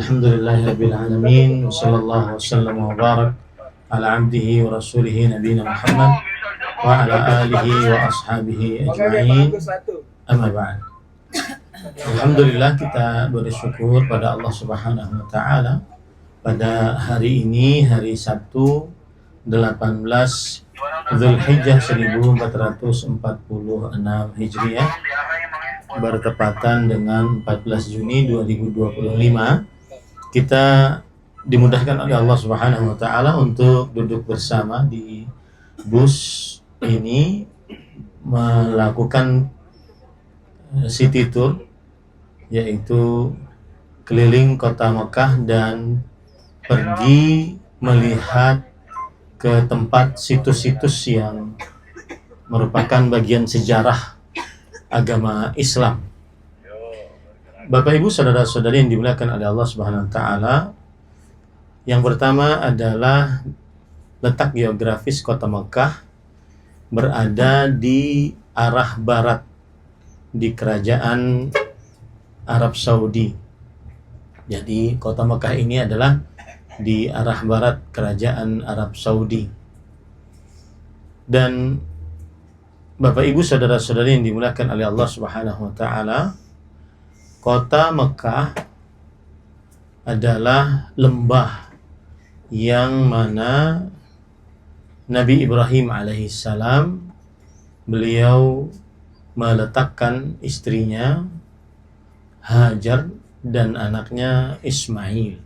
Alhamdulillahirabbil alamin wa sallallahu wasallam wa barak ala abdihi wa rasulihi nabiyina Muhammad wa ala alihi wa ashabihi ajma'in. Amma ba'd. Alhamdulillah, kita bersyukur pada Allah Subhanahu wa taala pada hari ini, hari Sabtu 18 Zulhijjah 1446 Hijriah, bertepatan dengan 14 Juni 2025. Kita dimudahkan oleh Allah Subhanahu wa taala untuk duduk bersama di bus ini melakukan city tour, yaitu keliling kota Mekah dan pergi melihat ke tempat situs-situs yang merupakan bagian sejarah agama Islam. Bapak Ibu, saudara-saudari yang dimuliakan oleh Allah Subhanahu wa taala, yang pertama adalah letak geografis kota Mekah berada di arah barat di kerajaan Arab Saudi. Jadi kota Mekah ini adalah di arah barat kerajaan Arab Saudi. Dan Bapak Ibu, saudara-saudari yang dimuliakan oleh Allah Subhanahu wa taala, kota Mekah adalah lembah yang mana Nabi Ibrahim alaihissalam beliau meletakkan istrinya Hajar dan anaknya Ismail.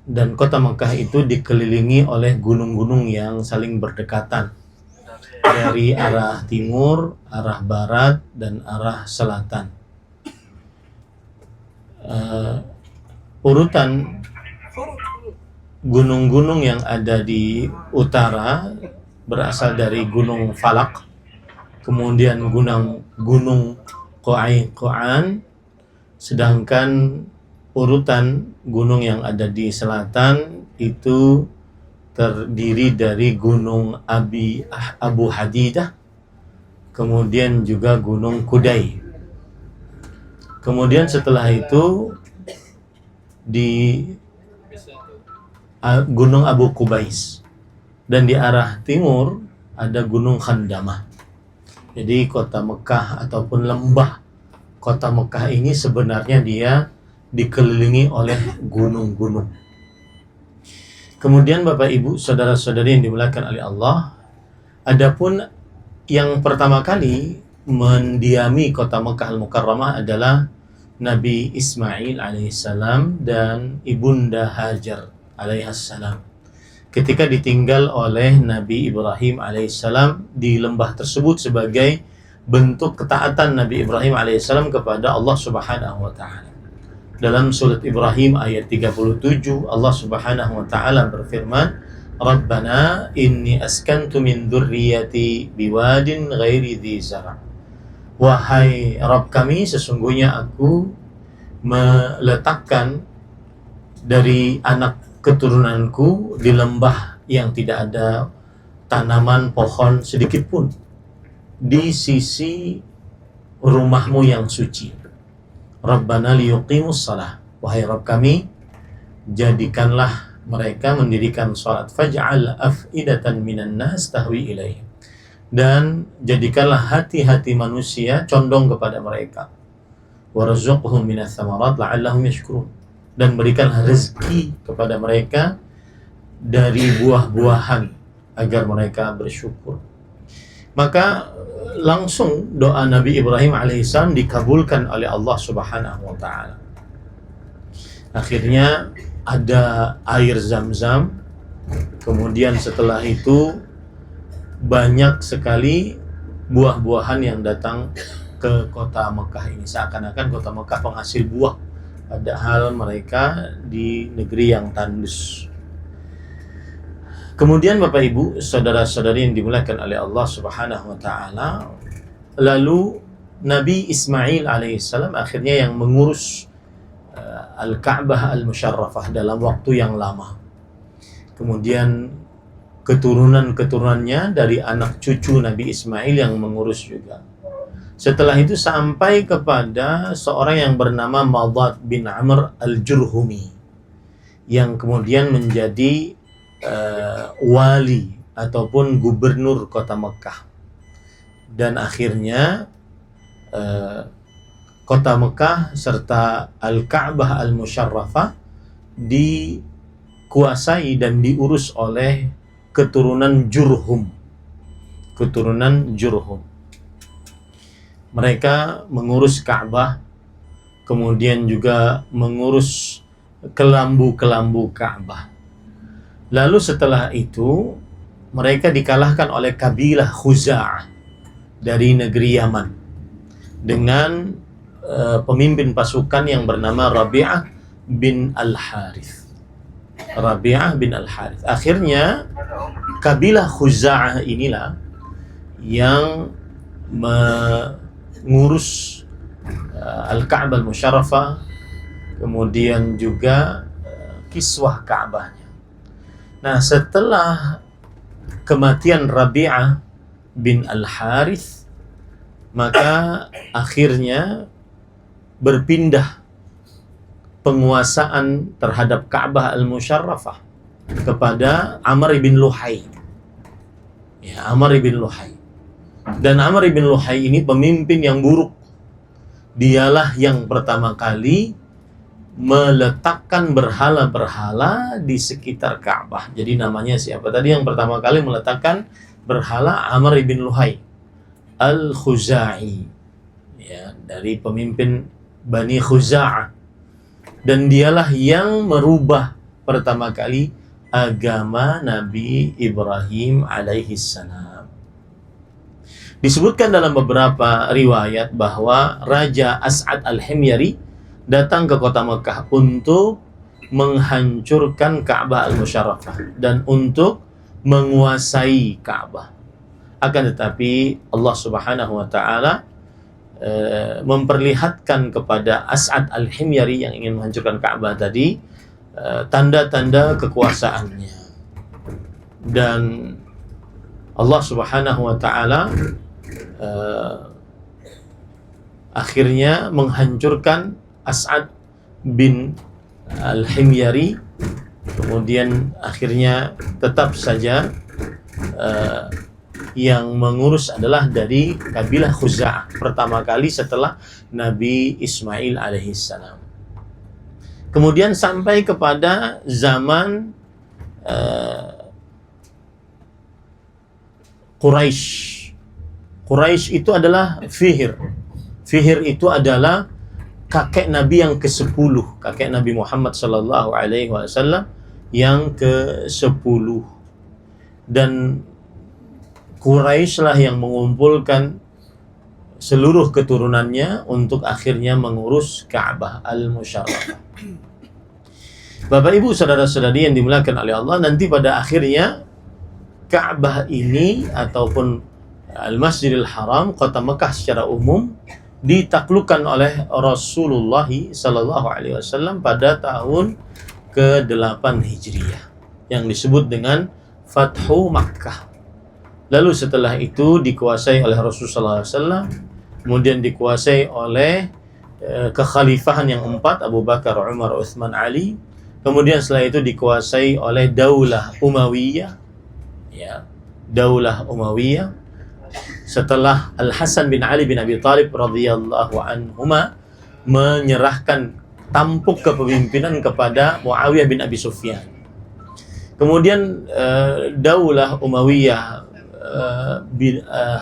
Dan kota Mekah itu dikelilingi oleh gunung-gunung yang saling berdekatan dari arah timur, arah barat, dan arah selatan. Urutan gunung-gunung yang ada di utara berasal dari Gunung Falak, kemudian Gunung Qu'ain, sedangkan urutan gunung yang ada di selatan itu terdiri dari Gunung Abu Hadidah, kemudian juga Gunung Kudai. Kemudian setelah itu di Gunung Abu Qubais, dan di arah timur ada Gunung Khandamah. Jadi kota Mekah ataupun lembah kota Mekah ini sebenarnya dia dikelilingi oleh gunung-gunung. Kemudian Bapak Ibu, saudara-saudari yang dimuliakan oleh Allah, adapun yang pertama kali mendiami kota Mekah Al-Mukarramah adalah Nabi Ismail alaihissalam dan ibunda Hajar alaihissalam ketika ditinggal oleh Nabi Ibrahim alaihissalam di lembah tersebut sebagai bentuk ketaatan Nabi Ibrahim alaihissalam kepada Allah Subhanahu wa taala. Dalam surat Ibrahim ayat 37, Allah Subhanahu wa taala berfirman, Rabbana inni askantu min dzurriyyati biwadin ghairi dzi zar'. Wahai Rabb kami, sesungguhnya aku meletakkan dari anak keturunanku di lembah yang tidak ada tanaman pohon sedikit pun di sisi rumahmu yang suci. Rabbana liyuqimus shalah. Wahai Rabb kami, jadikanlah mereka mendirikan salat. Faj'al af'idatan minan nas tahwi ilaihim. Dan jadikanlah hati-hati manusia condong kepada mereka. Warzuqhum minas tsamarat la'allahum yashkurun. Dan berikanlah rezeki kepada mereka dari buah-buahan agar mereka bersyukur. Maka langsung doa Nabi Ibrahim alaihissalam dikabulkan oleh Allah Subhanahu wa taala. Akhirnya ada air Zam-Zam. Kemudian setelah itu banyak sekali buah-buahan yang datang ke kota Mekah ini. Seakan-akan kota Mekah penghasil buah, padahal mereka di negeri yang tandus. Kemudian Bapak Ibu, saudara-saudari yang dimuliakan oleh Allah Subhanahu wa taala, lalu Nabi Ismail alaihissalam akhirnya yang mengurus Al-Ka'bah Al-Musyarrafah dalam waktu yang lama. Kemudian keturunan-keturunannya dari anak cucu Nabi Ismail yang mengurus juga. Setelah itu sampai kepada seorang yang bernama Madad bin Amr al-Jurhumi, yang kemudian menjadi wali ataupun gubernur kota Mekah. Dan akhirnya kota Mekah serta Al-Ka'bah Al-Musyarrafah dikuasai dan diurus oleh keturunan Jurhum. Mereka mengurus Ka'bah, kemudian juga mengurus kelambu-kelambu Ka'bah. Lalu setelah itu mereka dikalahkan oleh kabilah Khuza'ah dari negeri Yaman dengan pemimpin pasukan yang bernama Rabi'ah bin Al-Harith. Akhirnya kabilah Khuza'ah inilah yang mengurus Al-Ka'bah Al-Musyarrafah, kemudian juga kiswah Ka'bahnya. Nah, setelah kematian Rabi'ah bin Al-Harith, maka akhirnya berpindah penguasaan terhadap Ka'bah Al-Musyarrafah kepada Amr bin Luhai. Ya, Amr bin Luhai. Dan Amr bin Luhai ini pemimpin yang buruk. Dialah yang pertama kali meletakkan berhala-berhala di sekitar Ka'bah. Jadi namanya siapa tadi yang pertama kali meletakkan berhala? Amr bin Luhai Al-Khuzai, ya, dari pemimpin Bani Khuza'ah. Dan dialah yang merubah pertama kali agama Nabi Ibrahim alaihi salam. Disebutkan dalam beberapa riwayat bahwa Raja As'ad al-Himyari datang ke kota Mekah untuk menghancurkan Ka'bah Al-Musyarrafah dan untuk menguasai Ka'bah. Akan tetapi Allah Subhanahu wa taala memperlihatkan kepada As'ad al-Himyari yang ingin menghancurkan Ka'bah tadi tanda-tanda kekuasaannya. Dan Allah Subhanahu wa taala akhirnya menghancurkan As'ad bin al-Himyari. Kemudian akhirnya tetap saja yang mengurus adalah dari kabilah Khuza'ah pertama kali setelah Nabi Ismail alaihissalam. Kemudian sampai kepada zaman Quraisy. Quraisy itu adalah Fihr. Fihr itu adalah kakek Nabi yang ke-10, kakek Nabi Muhammad sallallahu alaihi wasallam yang ke-10. Dan Quraisy lah yang mengumpulkan seluruh keturunannya untuk akhirnya mengurus Ka'bah Al-Musyarrafah. Bapak Ibu saudara-saudari yang dimuliakan oleh Allah, nanti pada akhirnya Ka'bah ini ataupun Al-Masjidil Haram, kota Mekah secara umum, ditaklukkan oleh Rasulullah sallallahu alaihi wasallam pada tahun ke-8 Hijriah yang disebut dengan Fathu Makkah. Lalu setelah itu dikuasai oleh Rasulullah SAW, kemudian dikuasai oleh kekhalifahan yang 4, Abu Bakar, Umar, Utsman, Ali. Kemudian setelah itu dikuasai oleh Daulah Umayyah, ya, Daulah Umayyah. Setelah Al-Hasan bin Ali bin Abi Thalib radhiyallahu anhuma menyerahkan tampuk kepemimpinan kepada Muawiyah bin Abi Sufyan. Kemudian Daulah Umayyah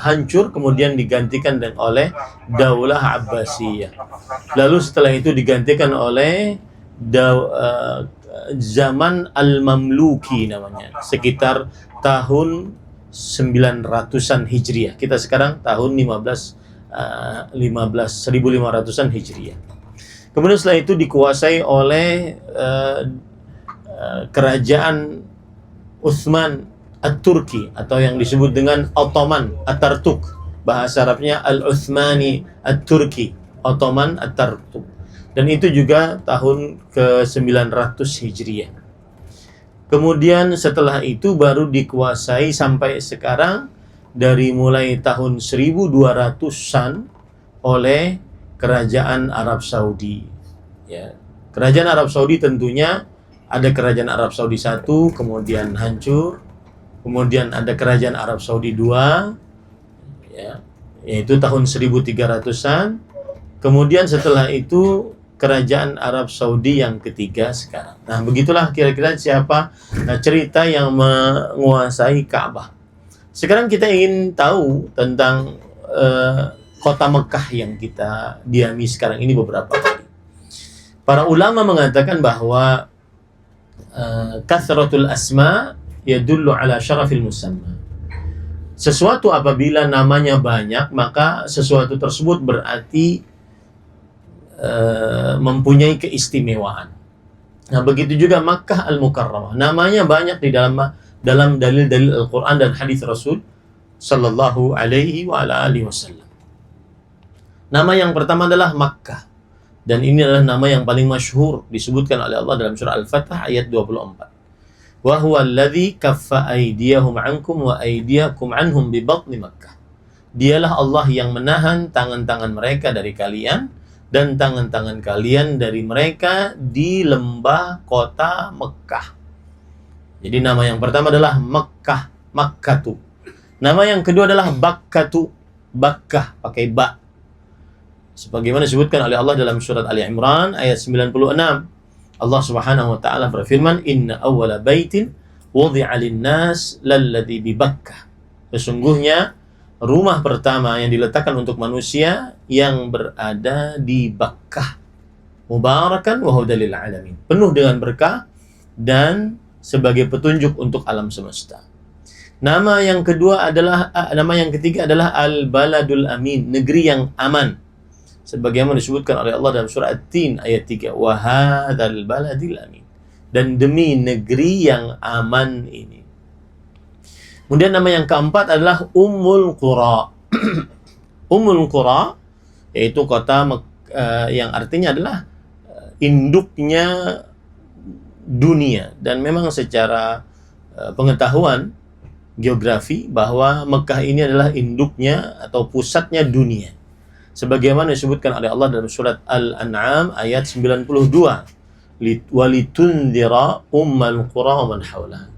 hancur, kemudian digantikan oleh Daulah Abbasiyah. Lalu setelah itu digantikan oleh zaman Al-Mamluki namanya, sekitar tahun 900-an Hijriah. Kita sekarang tahun 1500-an Hijriah. Kemudian setelah itu dikuasai oleh kerajaan Utsman At-Turki atau yang disebut dengan Ottoman At-Tartuk. Bahasa Arabnya Al-Utsmani At-Turki, Ottoman At-Tartuk. Dan itu juga tahun ke-900 Hijriah. Kemudian setelah itu baru dikuasai sampai sekarang, dari mulai tahun 1200-an oleh kerajaan Arab Saudi. Ya, kerajaan Arab Saudi tentunya ada kerajaan Arab Saudi 1, kemudian hancur, kemudian ada kerajaan Arab Saudi 2, ya, yaitu tahun 1300-an. Kemudian setelah itu kerajaan Arab Saudi yang ketiga sekarang. Nah, begitulah kira-kira siapa cerita yang menguasai Ka'bah. Sekarang kita ingin tahu tentang kota Mekah yang kita diami sekarang ini beberapa kali. Para ulama mengatakan bahwa kathratul asma yadullu ala syarafil musamma. Sesuatu apabila namanya banyak, maka sesuatu tersebut berarti mempunyai keistimewaan. Nah, begitu juga Makkah Al-Mukarramah. Namanya banyak di dalam dalil-dalil Al-Quran dan hadis Rasul Sallallahu Alaihi Wasallam. Nama yang pertama adalah Makkah. Dan ini adalah nama yang paling masyhur disebutkan oleh Allah dalam surah Al-Fatih ayat 24. Wa huwa alladhi kaffa aydiyahum ankum wa aydiyakum anhum bi batni Makkah. Dialah Allah yang menahan tangan-tangan mereka dari kalian dan tangan-tangan kalian dari mereka di lembah kota Mekah. Jadi nama yang pertama adalah Mekah, Makkatu. Nama yang kedua adalah Bakkatu, Bakkah, pakai ba. Sebagaimana disebutkan oleh Allah dalam surat Ali Imran ayat 96. Allah Subhanahu wa taala berfirman, "Inna awwala baitin wudi'a lin-nas lalladzi bi Bakkah." Sesungguhnya rumah pertama yang diletakkan untuk manusia yang berada di Bakkah, mubarakan wa hudal lil alamin, penuh dengan berkah dan sebagai petunjuk untuk alam semesta. Nama yang ketiga adalah Al-Baladul Amin, negeri yang aman. Sebagaimana disebutkan oleh Allah dalam surah At-Tin ayat 3, wa hadzal baladil amin, dan demi negeri yang aman ini. Kemudian nama yang keempat adalah Ummul Qura. Ummul Qura yaitu kota yang artinya adalah induknya dunia. Dan memang secara pengetahuan geografi bahwa Mekah ini adalah induknya atau pusatnya dunia. Sebagaimana disebutkan oleh Allah dalam surat Al-An'am ayat 92. Walitundira ummal qura wa man hawlaha.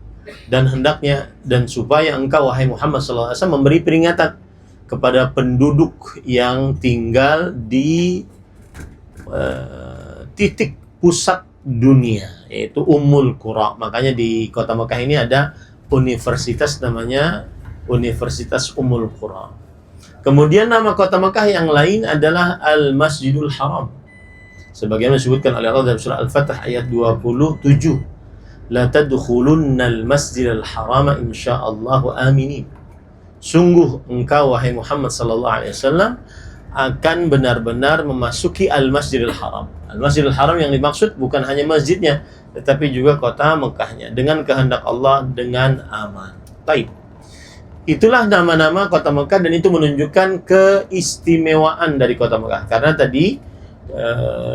Dan hendaknya dan supaya engkau wahai Muhammad SAW memberi peringatan kepada penduduk yang tinggal di titik pusat dunia, yaitu Ummul Qura. Makanya di kota Mekah ini ada universitas namanya Universitas Ummul Qura. Kemudian nama kota Mekah yang lain adalah Al-Masjidul Haram. Sebagaimana disebutkan oleh Allah dalam surah Al-Fatih ayat 27. La tadkhulunnal masjidal harama insyaallahu aminin. Sungguh engkau wahai Muhammad sallallahu alaihi wasallam akan benar-benar memasuki Al-Masjidil Haram. Al-Masjidil Haram yang dimaksud bukan hanya masjidnya, tetapi juga kota Mekahnya dengan kehendak Allah dengan aman. Baik. Itulah nama-nama kota Mekah dan itu menunjukkan keistimewaan dari kota Mekah. Karena tadi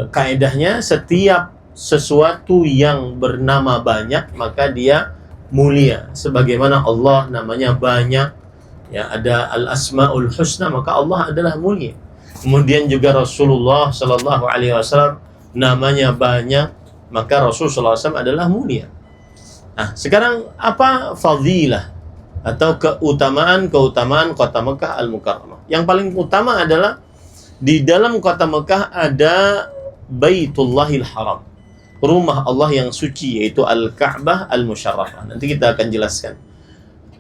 kaedahnya setiap sesuatu yang bernama banyak maka dia mulia. Sebagaimana Allah namanya banyak, ya, ada Al-Asmaul Husna, maka Allah adalah mulia. Kemudian juga Rasulullah Sallallahu Alaihi Wasallam namanya banyak, maka Rasulullah SAW adalah mulia. Nah, sekarang apa fadilah atau keutamaan kota Mekah Al-Mukarramah? Yang paling utama adalah di dalam kota Mekah ada Baitullahil Haram, rumah Allah yang suci, yaitu Al-Ka'bah Al-Musyarrafah. Nanti kita akan jelaskan.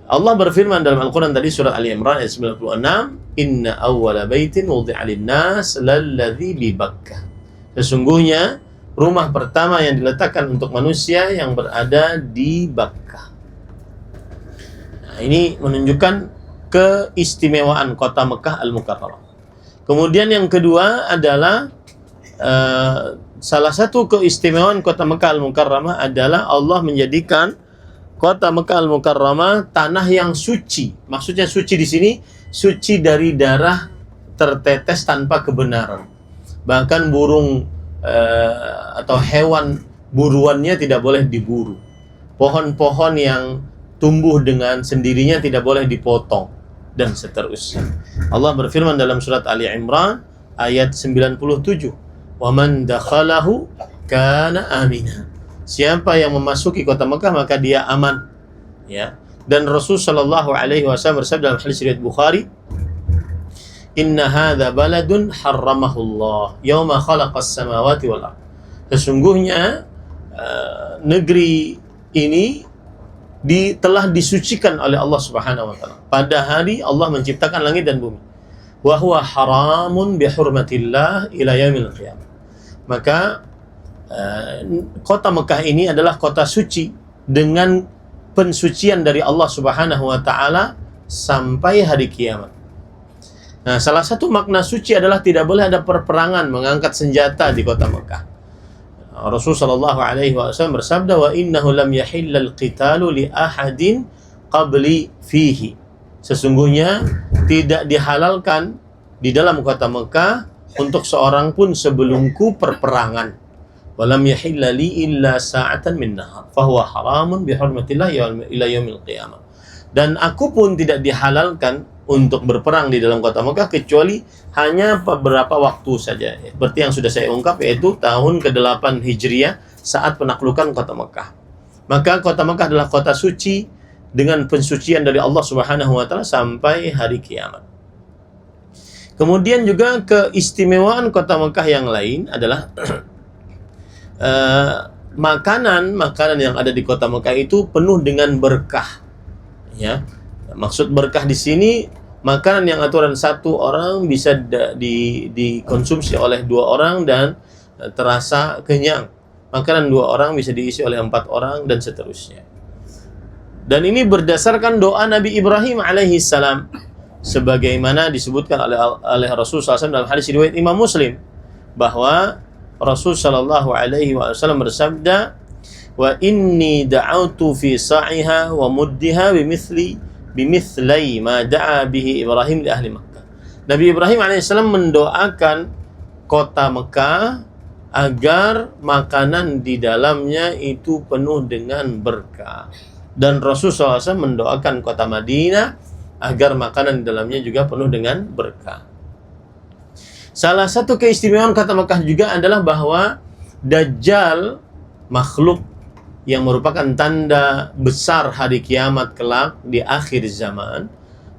Allah berfirman dalam Al-Quran tadi surat Ali Imran ayat 96, "Inna awwala baitin wudi'a lin-nas lalladzi bi Bakkah." Sesungguhnya rumah pertama yang diletakkan untuk manusia yang berada di Bakkah. Nah, ini menunjukkan keistimewaan kota Mekah Al-Mukarramah. Kemudian yang kedua adalah salah satu keistimewaan kota Mekah Al-Mukarramah adalah Allah menjadikan kota Mekah Al-Mukarramah tanah yang suci. Maksudnya suci di sini suci dari darah tertetes tanpa kebenaran. Bahkan burung atau hewan buruannya tidak boleh diburu. Pohon-pohon yang tumbuh dengan sendirinya tidak boleh dipotong dan seterusnya. Allah berfirman dalam surat Ali Imran ayat 97. Wa man dakhalahu kana amina. Siapa yang memasuki kota Mekah maka dia aman. Ya. Dan Rasul sallallahu alaihi wasallam bersabda dalam hadis riwayat Bukhari, "Inna hadza baladun harramahu Allah yauma khalaqas samawati wal ardh." Sesungguhnya negeri ini telah disucikan oleh Allah Subhanahu wa taala pada hari Allah menciptakan langit dan bumi. Wa huwa haramun bi hurmatillah ila yaumil qiyamah. Maka kota Mekah ini adalah kota suci dengan pensucian dari Allah Subhanahu wa taala sampai hari kiamat. Nah, salah satu makna suci adalah tidak boleh ada perperangan, mengangkat senjata di kota Mekah. Rasulullah sallallahu alaihi wasallam bersabda, "Wa innahu lam yahillal qitalu li ahadin qabli fihi." Sesungguhnya tidak dihalalkan di dalam kota Mekah untuk seorang pun sebelumku perperangan. Walam yahilla li illa sa'atan min nahar fahuwa haramun bihurmatillah ila yaumil qiyamah. Dan aku pun tidak dihalalkan untuk berperang di dalam kota Mekah kecuali hanya beberapa waktu saja. Seperti yang sudah saya ungkap, yaitu tahun ke-8 Hijriah saat penaklukan kota Mekah. Maka kota Mekah adalah kota suci dengan pensucian dari Allah Subhanahu wa taala sampai hari kiamat. Kemudian juga keistimewaan kota Mekah yang lain adalah makanan yang ada di kota Mekah itu penuh dengan berkah. Ya, maksud berkah di sini makanan yang aturan satu orang bisa dikonsumsi oleh 2 orang dan terasa kenyang. Makanan 2 orang bisa diisi oleh 4 orang dan seterusnya. Dan ini berdasarkan doa Nabi Ibrahim alaihi salam, sebagaimana disebutkan oleh Rasulullah SAW dalam hadis riwayat Imam Muslim, bahwa Rasul sallallahu alaihi wasallam bersabda, "Wa inni da'autu fi sa'iha wa muddiha bimithli ma da'a bihi Ibrahim li ahli Makkah." Nabi Ibrahim alaihissalam mendoakan kota Mekah agar makanan di dalamnya itu penuh dengan berkah. Dan Rasul SAW mendoakan kota Madinah agar makanan di dalamnya juga penuh dengan berkah. Salah satu keistimewaan kota Mekah juga adalah bahwa Dajjal, makhluk yang merupakan tanda besar hari kiamat kelak di akhir zaman,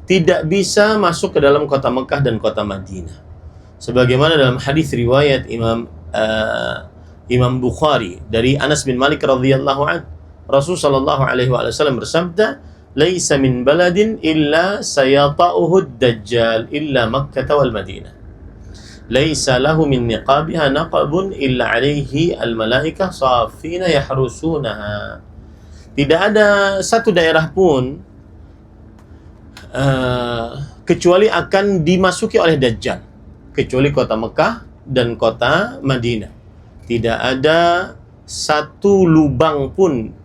tidak bisa masuk ke dalam kota Mekah dan kota Madinah. Sebagaimana dalam hadis riwayat Imam Bukhari dari Anas bin Malik radhiyallahu anhu, Rasul sallallahu alaihi wasallam bersabda, "Laisa min baladin illa sayata'uhu ad-dajjal illa Makkah wal Madinah. Laisa lahu min niqabiha naqabun illa alaihi al-malaikah safina yahrusunaha." Tidak ada satu daerah pun kecuali akan dimasuki oleh Dajjal, kecuali kota Mekah dan kota Madinah. Tidak ada satu lubang pun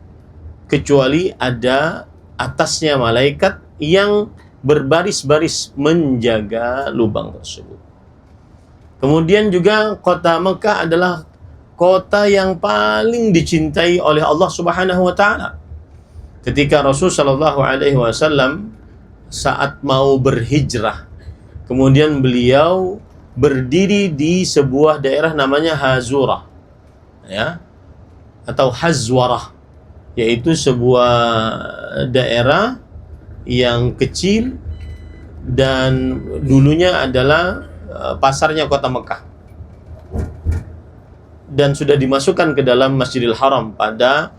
kecuali ada atasnya malaikat yang berbaris-baris menjaga lubang tersebut. Kemudian juga kota Mekah adalah kota yang paling dicintai oleh Allah Subhanahu wa taala. Ketika Rasul sallallahu alaihi wasallam saat mau berhijrah, kemudian beliau berdiri di sebuah daerah namanya Hazurah, ya, atau Hazwarah, yaitu sebuah daerah yang kecil dan dulunya adalah pasarnya kota Mekah, dan sudah dimasukkan ke dalam Masjidil Haram pada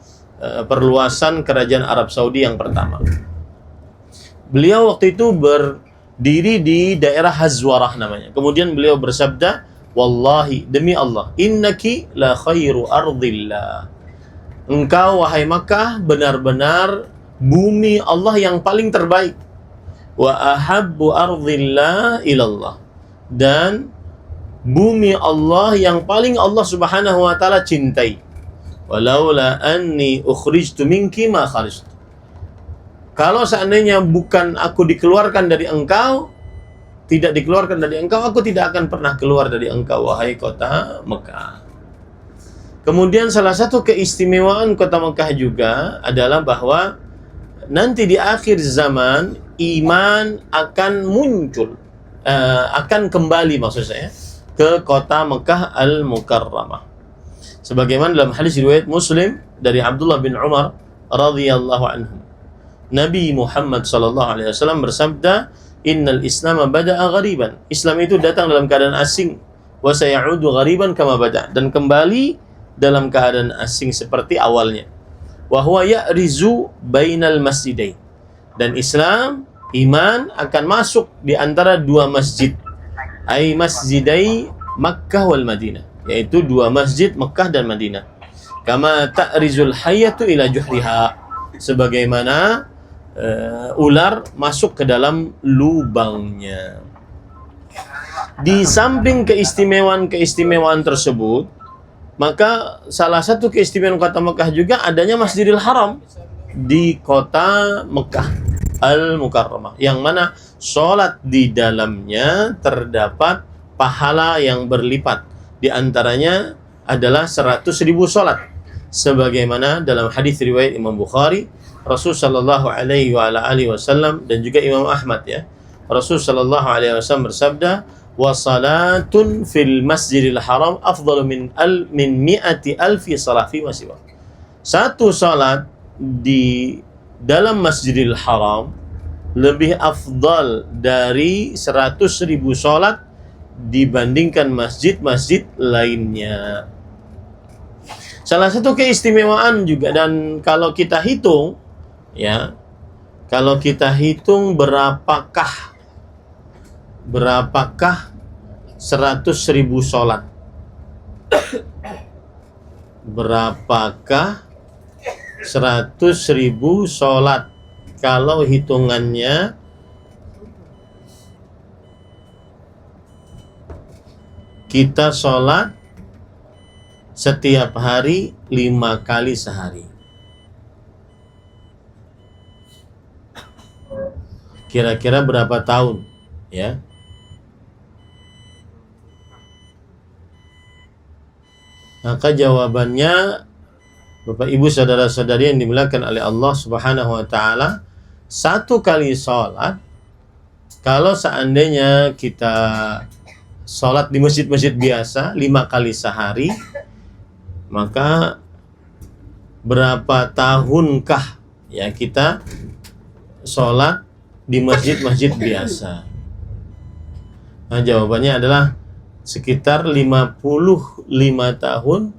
perluasan kerajaan Arab Saudi yang pertama. Beliau waktu itu berdiri di daerah Hazwarah namanya. Kemudian beliau bersabda, "Wallahi, demi Allah, innaki la khairu ardillah." Engkau wahai Makkah benar-benar bumi Allah yang paling terbaik. Wa ahabbu ardillah ilallah. Dan bumi Allah yang paling Allah Subhanahu wa taala cintai. Walaula anni ukhrijtu minki ma kharajtu. Kalau seandainya bukan aku dikeluarkan dari engkau, tidak dikeluarkan dari engkau, aku tidak akan pernah keluar dari engkau wahai kota Mekah. Kemudian salah satu keistimewaan kota Mekah juga adalah bahwa nanti di akhir zaman iman akan muncul, akan kembali, maksud saya ke kota Mekah Al-Mukarramah. Sebagaimana dalam hadis riwayat Muslim dari Abdullah bin Umar radhiyallahu anhu, Nabi Muhammad sallallahu alaihi wasallam bersabda, "Innal Islam bada'a ghariban." Islam itu datang dalam keadaan asing, wa sayaudu ghariban kama bada', dan kembali dalam keadaan asing seperti awalnya. Wa huwa ya'rizu bainal masjidain. Dan Islam, iman akan masuk di antara dua masjid, ai masjidai Makkah wal Madinah, yaitu dua masjid Mekah dan Madinah. Kama ta'rizul hayyatu ila juhriha, sebagaimana ular masuk ke dalam lubangnya. Di samping keistimewaan tersebut, maka salah satu keistimewaan kota Mekah juga adanya Masjidil Haram di kota Mekah Al-Mukarramah, yang mana sholat di dalamnya terdapat pahala yang berlipat. Di antaranya adalah 100.000 sholat, sebagaimana dalam hadis riwayat Imam Bukhari, Rasul sallallahu alaihi wasallam, dan juga Imam Ahmad, ya. Rasul sallallahu alaihi wasallam bersabda, "Wa salatun fil Masjidil Haram afdalu min mi'ati alfi salat fi ma siwa." Satu salat di dalam Masjidil Haram lebih afdal dari 100.000 salat dibandingkan masjid-masjid lainnya. Salah satu keistimewaan juga, dan kalau kita hitung, ya, kalau kita hitung berapakah 100.000 sholat, berapakah 100.000 sholat? Kalau hitungannya kita sholat setiap hari 5 kali sehari, kira-kira berapa tahun, ya? Maka jawabannya, Bapak Ibu saudara-saudari yang dimuliakan oleh Allah Subhanahu wa taala, satu kali sholat, kalau seandainya kita sholat di masjid-masjid biasa 5 kali sehari, maka berapa tahunkah, ya, kita sholat di masjid-masjid biasa? Nah, jawabannya adalah sekitar 55 tahun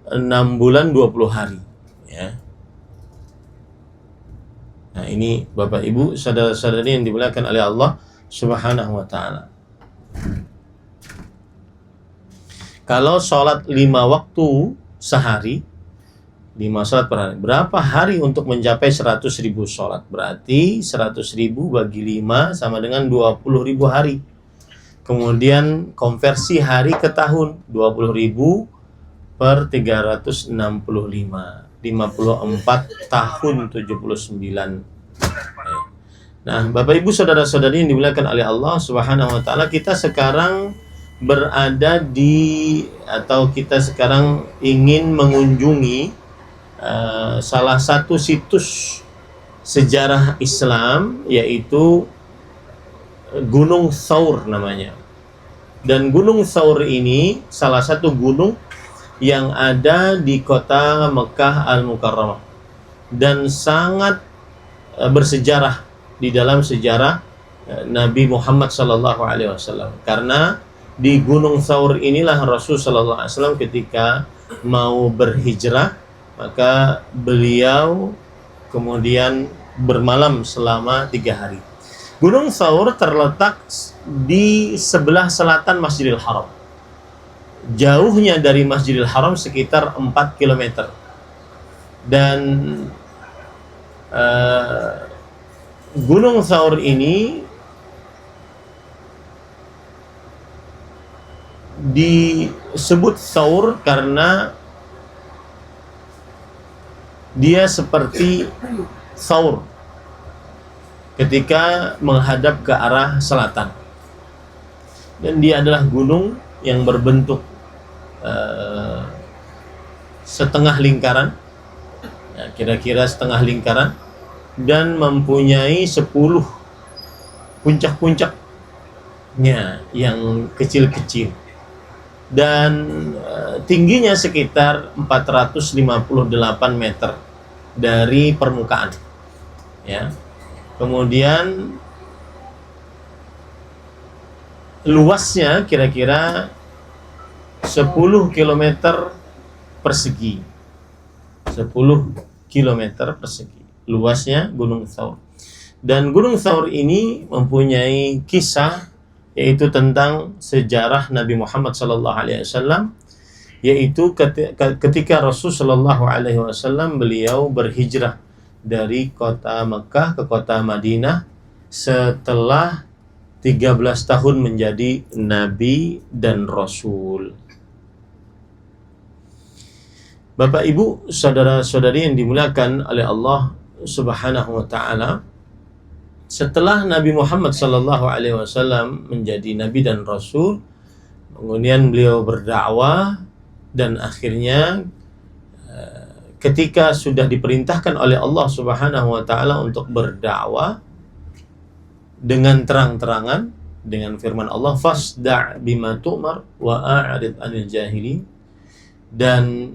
6 bulan 20 hari, ya. Nah, ini Bapak Ibu saudara-saudari yang dimuliakan oleh Allah Subhanahu wa taala. Kalau sholat 5 waktu sehari, 5 sholat per hari, berapa hari untuk mencapai 100.000 sholat? Berarti 100.000 bagi 5 sama dengan 20.000 hari. Kemudian konversi hari ke tahun, 20.000 per 365, 54 tahun 79. Nah, Bapak Ibu saudara-saudari yang dimuliakan oleh Allah Subhanahu wa taala, kita sekarang berada di, atau kita sekarang ingin mengunjungi salah satu situs sejarah Islam, yaitu Gunung Tsaur namanya. Dan Gunung Tsaur ini salah satu gunung yang ada di kota Mekah Al-Mukarramah dan sangat bersejarah di dalam sejarah Nabi Muhammad SAW, karena di Gunung Tsaur inilah Rasul SAW ketika mau berhijrah, maka beliau kemudian bermalam selama 3 hari. Gunung Tsaur terletak di sebelah selatan Masjidil Haram. Jauhnya dari Masjidil Haram sekitar 4 km. Dan Gunung Tsaur ini disebut Tsaur karena dia seperti Tsaur ketika menghadap ke arah selatan, dan dia adalah gunung yang berbentuk setengah lingkaran, ya, kira-kira setengah lingkaran, dan mempunyai 10 puncak-puncaknya yang kecil-kecil. dan tingginya sekitar 458 meter dari permukaan, ya. Kemudian luasnya kira-kira 10 kilometer persegi. 10 kilometer persegi luasnya Gunung Thaur. Dan Gunung Thaur ini mempunyai kisah, yaitu tentang sejarah Nabi Muhammad SAW, yaitu ketika Rasul SAW beliau berhijrah dari kota Mekah ke kota Madinah setelah 13 tahun menjadi Nabi dan Rasul. Bapak Ibu, saudara-saudari yang dimuliakan oleh Allah Subhanahu wa taala, setelah Nabi Muhammad SAW menjadi Nabi dan Rasul, kemudian beliau berdakwah, dan akhirnya ketika sudah diperintahkan oleh Allah Subhanahu wa taala untuk berdakwah dengan terang-terangan dengan firman Allah, fasda' bima tu'mar wa a'rid 'anil jahilin, dan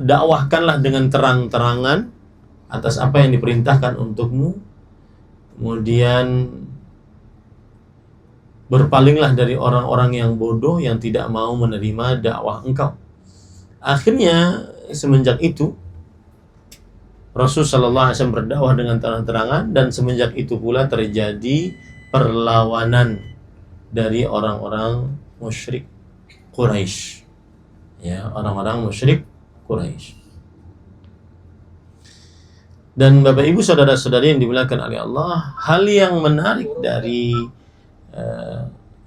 dakwahkanlah dengan terang-terangan atas apa yang diperintahkan untukmu, kemudian berpalinglah dari orang-orang yang bodoh yang tidak mau menerima dakwah engkau. Akhirnya semenjak itu Rasul sallallahu alaihi wasallam berdakwah dengan terang-terangan, dan semenjak itu pula terjadi perlawanan dari orang-orang musyrik Quraisy. Ya, orang-orang musyrik Quraisy. Dan Bapak Ibu saudara-saudari yang dimuliakan oleh Allah, hal yang menarik dari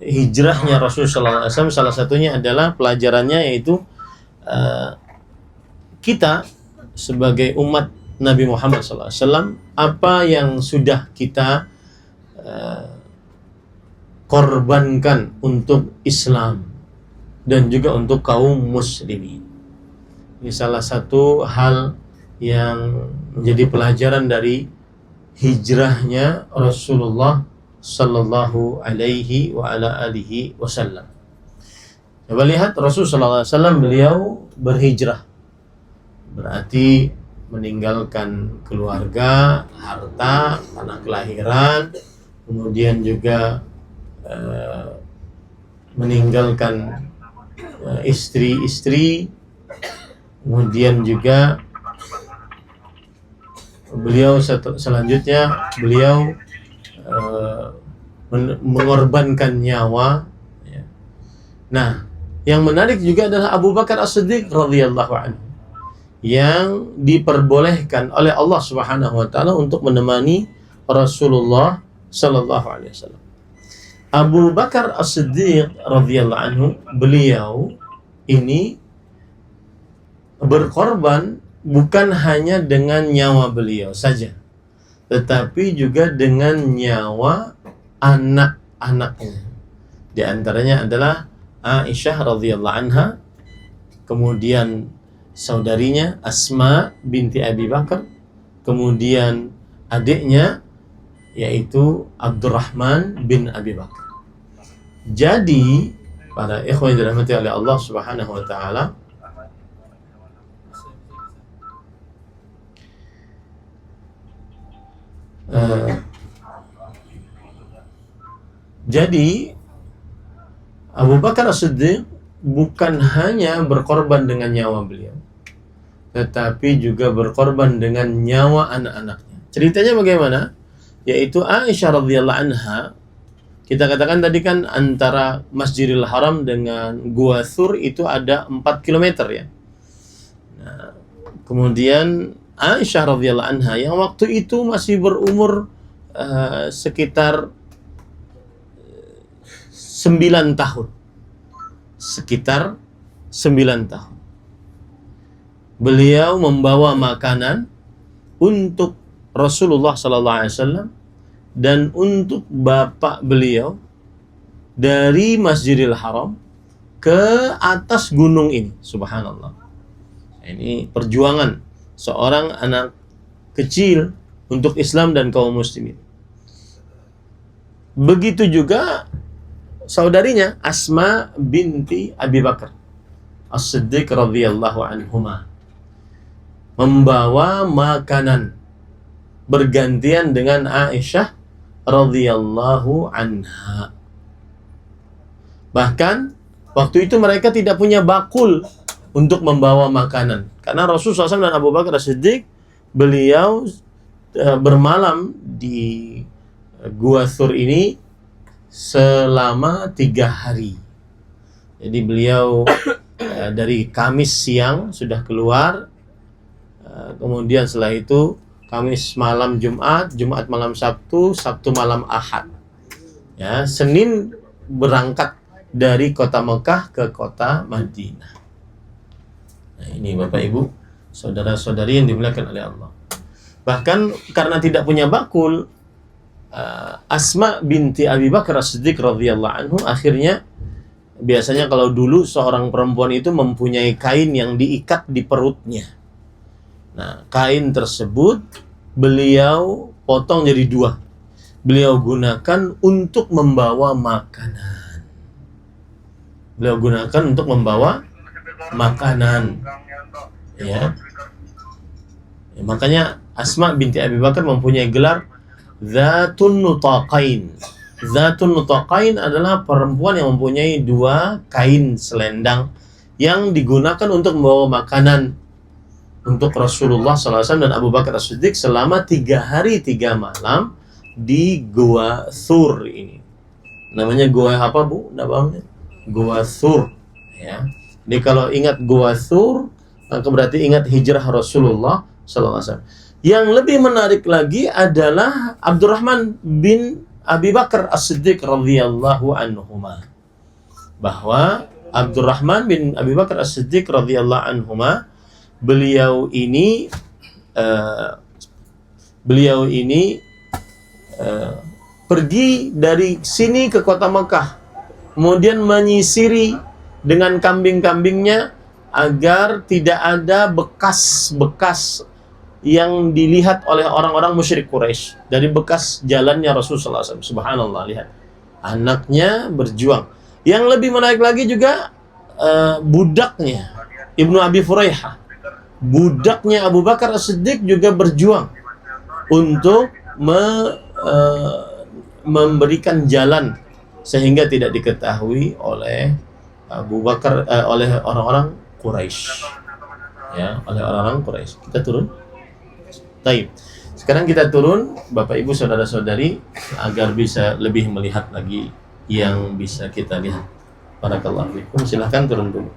hijrahnya Rasul sallallahu alaihi wasallam salah satunya adalah pelajarannya, yaitu kita sebagai umat Nabi Muhammad sallallahu alaihi wasallam, apa yang sudah kita korbankan untuk Islam dan juga untuk kaum muslimin. Ini salah satu hal yang menjadi pelajaran dari hijrahnya Rasulullah sallallahu alaihi wa ala alihi wasallam. Coba lihat, Rasul sallallahu alaihi wasallam beliau berhijrah, berarti meninggalkan keluarga, harta, tanah kelahiran, kemudian juga meninggalkan istri-istri, kemudian juga beliau selanjutnya beliau mengorbankan nyawa. Nah, yang menarik juga adalah Abu Bakar As-Siddiq radhiyallahu anhu, yang diperbolehkan oleh Allah Subhanahu wa taala untuk menemani Rasulullah sallallahu alaihi wasallam. Abu Bakar As-Siddiq radhiyallahu anhu, beliau ini berkorban bukan hanya dengan nyawa beliau saja, tetapi juga dengan nyawa anak-anaknya. Di antaranya adalah Aisyah radhiyallahu anha, kemudian saudarinya Asma binti Abi Bakar, kemudian adiknya yaitu Abdurrahman bin Abi Bakar. Jadi para ikhwan yang dirahmati oleh Allah Subhanahu wa taala, jadi Abu Bakar As-Siddiq bukan hanya berkorban dengan nyawa beliau, tetapi juga berkorban dengan nyawa anak-anaknya. Ceritanya bagaimana? Yaitu Aisyah radhiyallahu anha, kita katakan tadi kan antara Masjidil Haram dengan Gua Thur itu ada 4 km ya. Nah, kemudian Aisyah radhiyallahu anha yang waktu itu masih berumur sekitar 9 tahun. Sekitar 9 tahun. Beliau membawa makanan untuk Rasulullah sallallahu alaihi wasallam dan untuk bapak beliau dari Masjidil Haram ke atas gunung ini. Subhanallah. Ini perjuangan seorang anak kecil untuk Islam dan kaum muslimin. Begitu juga saudarinya Asma binti Abi Bakar As-Siddiq radhiyallahu anhuma membawa makanan bergantian dengan Aisyah radhiyallahu anha. Bahkan waktu itu mereka tidak punya bakul untuk membawa makanan karena Rasulullah SAW dan Abu Bakar As-Siddiq beliau bermalam di Gua Thur ini selama 3 hari. Jadi beliau dari Kamis siang sudah keluar, kemudian setelah itu Kamis malam Jumat, Jumat malam Sabtu, Sabtu malam Ahad. Ya, Senin berangkat dari kota Mekah ke kota Madinah. Nah, ini Bapak Ibu, saudara-saudari yang dimuliakan oleh Allah. Bahkan karena tidak punya bakul, Asma binti Abi Bakar As-Siddiq radhiyallahu anhu akhirnya, biasanya kalau dulu seorang perempuan itu mempunyai kain yang diikat di perutnya. Nah, kain tersebut beliau potong jadi 2. Beliau gunakan untuk membawa makanan. Beliau gunakan untuk membawa makanan. Ya. Makanya Asma binti Abi Bakar mempunyai gelar Zatun Nutaqain. Zatun Nutaqain adalah perempuan yang mempunyai 2 kain selendang yang digunakan untuk membawa makanan untuk Rasulullah SAW dan Abu Bakar As-Siddiq selama 3 hari 3 malam di Gua Thur ini. Namanya gua apa, Bu? Namanya Gua Thur. Ya. Jadi kalau ingat Gua Thur, maka berarti ingat hijrah Rasulullah SAW. Yang lebih menarik lagi adalah Abdurrahman bin Abi Bakar As-Siddiq radhiyallahu anhuma. Bahwa Abdurrahman bin Abi Bakar As-Siddiq radhiyallahu anhuma, beliau ini pergi dari sini ke kota Mekah, kemudian menyisiri dengan kambing-kambingnya agar tidak ada bekas-bekas yang dilihat oleh orang-orang musyrik Quraisy dari bekas jalannya Rasulullah SAW. Subhanallah, lihat anaknya berjuang. Yang lebih menarik lagi juga budaknya Ibnu Abi Furaihah, budaknya Abu Bakar As-Siddiq juga berjuang untuk memberikan jalan sehingga tidak diketahui oleh Abu Bakar, oleh orang-orang Quraisy. Ya, oleh orang-orang Quraisy. Kita turun. Baik. Sekarang kita turun, Bapak Ibu saudara-saudari, agar bisa lebih melihat lagi yang bisa kita lihat. Barakallahu fikum. Silakan turun dulu.